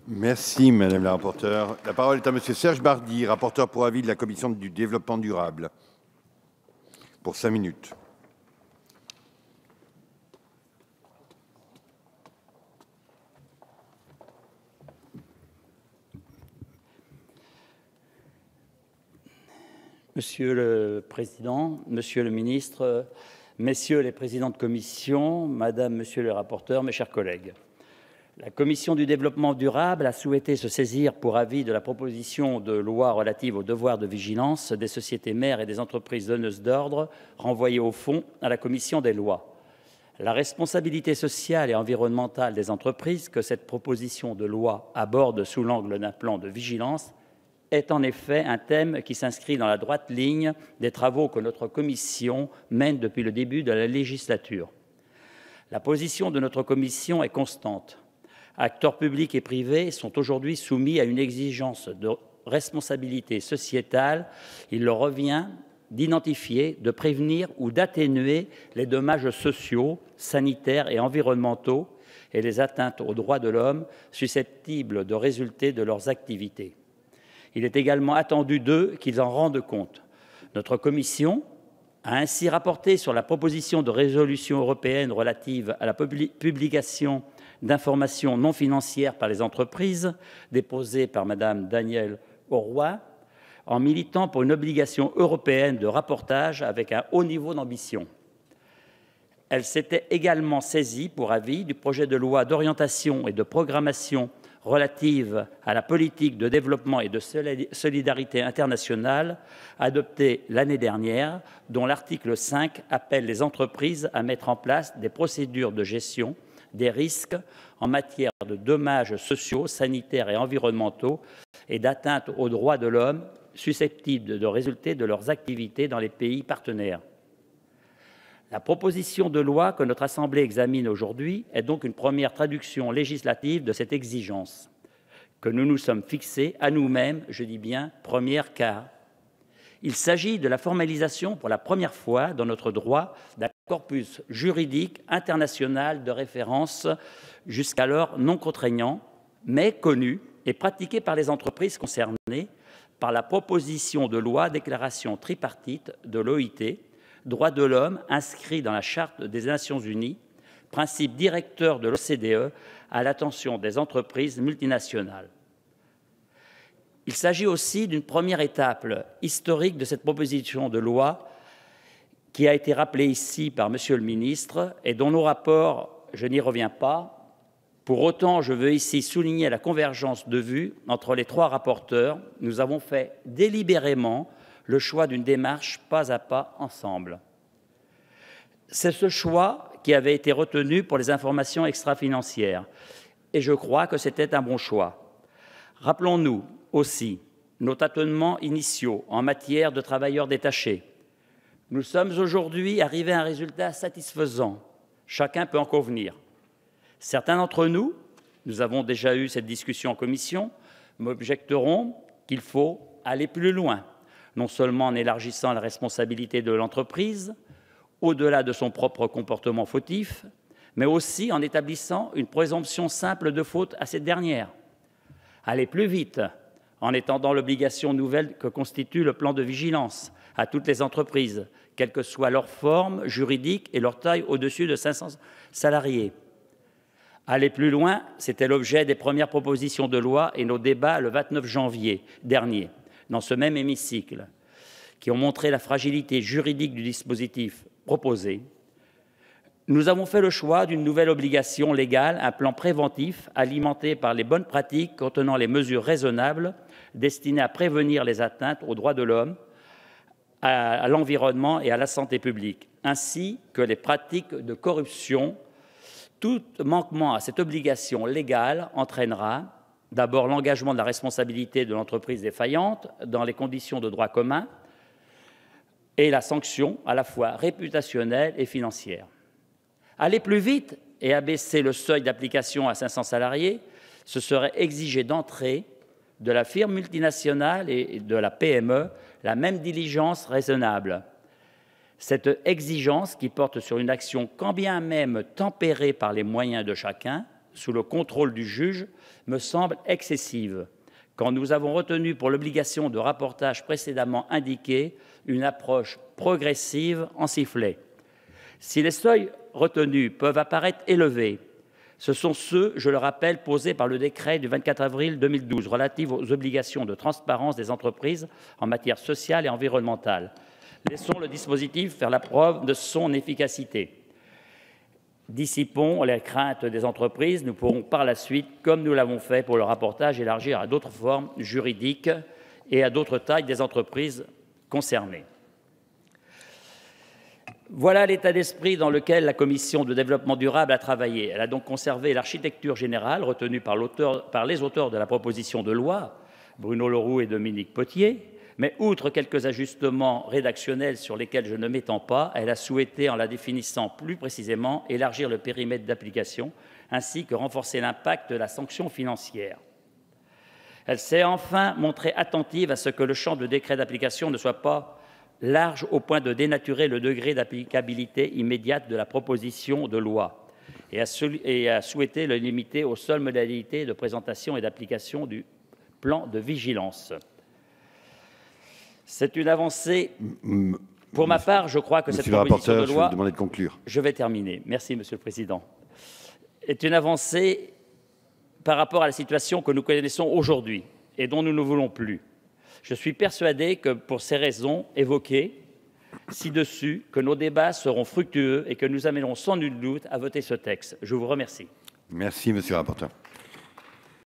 Merci, Madame la rapporteure. La parole est à Monsieur Serge Bardy, rapporteur pour avis de la Commission du développement durable, pour 5 minutes. Monsieur le Président, Monsieur le Ministre, Messieurs les Présidents de Commission, Madame, Monsieur le rapporteur, mes chers collègues. La Commission du développement durable a souhaité se saisir pour avis de la proposition de loi relative au devoir de vigilance des sociétés mères et des entreprises donneuses d'ordre, renvoyée au fond à la Commission des lois. La responsabilité sociale et environnementale des entreprises que cette proposition de loi aborde sous l'angle d'un plan de vigilance est en effet un thème qui s'inscrit dans la droite ligne des travaux que notre commission mène depuis le début de la législature. La position de notre commission est constante. Acteurs publics et privés sont aujourd'hui soumis à une exigence de responsabilité sociétale. Il leur revient d'identifier, de prévenir ou d'atténuer les dommages sociaux, sanitaires et environnementaux et les atteintes aux droits de l'homme susceptibles de résulter de leurs activités. Il est également attendu d'eux qu'ils en rendent compte. Notre commission a ainsi rapporté sur la proposition de résolution européenne relative à la publication d'informations non financières par les entreprises, déposée par Madame Danielle Auroi, en militant pour une obligation européenne de rapportage avec un haut niveau d'ambition. Elle s'était également saisie pour avis du projet de loi d'orientation et de programmation relative à la politique de développement et de solidarité internationale adoptée l'année dernière, dont l'article 5 appelle les entreprises à mettre en place des procédures de gestion des risques en matière de dommages sociaux, sanitaires et environnementaux et d'atteinte aux droits de l'homme susceptibles de résulter de leurs activités dans les pays partenaires. La proposition de loi que notre Assemblée examine aujourd'hui est donc une première traduction législative de cette exigence que nous nous sommes fixée à nous-mêmes, je dis bien première, car il s'agit de la formalisation pour la première fois dans notre droit d'un corpus juridique international de référence jusqu'alors non contraignant, mais connu et pratiqué par les entreprises concernées par la proposition de loi déclaration tripartite de l'OIT, droits de l'homme inscrit dans la Charte des Nations Unies, principe directeur de l'OCDE à l'attention des entreprises multinationales. Il s'agit aussi d'une première étape historique de cette proposition de loi qui a été rappelée ici par Monsieur le ministre et dont nos rapports, je n'y reviens pas. Pour autant, je veux ici souligner la convergence de vues entre les trois rapporteurs. Nous avons fait délibérément le choix d'une démarche pas à pas ensemble. C'est ce choix qui avait été retenu pour les informations extra-financières et je crois que c'était un bon choix. Rappelons-nous aussi nos tâtonnements initiaux en matière de travailleurs détachés. Nous sommes aujourd'hui arrivés à un résultat satisfaisant. Chacun peut en convenir. Certains d'entre nous, nous avons déjà eu cette discussion en commission, m'objecteront qu'il faut aller plus loin, non seulement en élargissant la responsabilité de l'entreprise, au-delà de son propre comportement fautif, mais aussi en établissant une présomption simple de faute à cette dernière. Aller plus vite, en étendant l'obligation nouvelle que constitue le plan de vigilance à toutes les entreprises, quelle que soit leur forme juridique et leur taille au-dessus de 500 salariés. Aller plus loin, c'était l'objet des premières propositions de loi et nos débats le 29 janvier dernier, dans ce même hémicycle, qui ont montré la fragilité juridique du dispositif proposé. Nous avons fait le choix d'une nouvelle obligation légale, un plan préventif alimenté par les bonnes pratiques contenant les mesures raisonnables destinées à prévenir les atteintes aux droits de l'homme, à l'environnement et à la santé publique, ainsi que les pratiques de corruption. Tout manquement à cette obligation légale entraînera d'abord l'engagement de la responsabilité de l'entreprise défaillante dans les conditions de droit commun et la sanction à la fois réputationnelle et financière. Aller plus vite et abaisser le seuil d'application à 500 salariés, ce serait exiger d'entrée de la firme multinationale et de la PME la même diligence raisonnable. Cette exigence qui porte sur une action quand bien même tempérée par les moyens de chacun, sous le contrôle du juge me semble excessive, quand nous avons retenu pour l'obligation de rapportage précédemment indiquée une approche progressive en sifflet. Si les seuils retenus peuvent apparaître élevés, ce sont ceux, je le rappelle, posés par le décret du 24 avril 2012 relatif aux obligations de transparence des entreprises en matière sociale et environnementale. Laissons le dispositif faire la preuve de son efficacité. Dissipons les craintes des entreprises. Nous pourrons par la suite, comme nous l'avons fait pour le rapportage, élargir à d'autres formes juridiques et à d'autres tailles des entreprises concernées. Voilà l'état d'esprit dans lequel la Commission de développement durable a travaillé. Elle a donc conservé l'architecture générale retenue par les auteurs de la proposition de loi, Bruno Le Roux et Dominique Potier, mais outre quelques ajustements rédactionnels sur lesquels je ne m'étends pas, elle a souhaité, en la définissant plus précisément, élargir le périmètre d'application ainsi que renforcer l'impact de la sanction financière. Elle s'est enfin montrée attentive à ce que le champ de décret d'application ne soit pas large au point de dénaturer le degré d'applicabilité immédiate de la proposition de loi et a souhaité le limiter aux seules modalités de présentation et d'application du plan de vigilance. C'est une avancée. Pour ma part, je crois que cette proposition de loi. Monsieur le rapporteur, je vais vous demander de conclure. Je vais terminer. Merci, Monsieur le Président. Est une avancée par rapport à la situation que nous connaissons aujourd'hui et dont nous ne voulons plus. Je suis persuadé que, pour ces raisons évoquées ci-dessus, que nos débats seront fructueux et que nous amènerons sans nul doute à voter ce texte. Je vous remercie. Merci, Monsieur le rapporteur.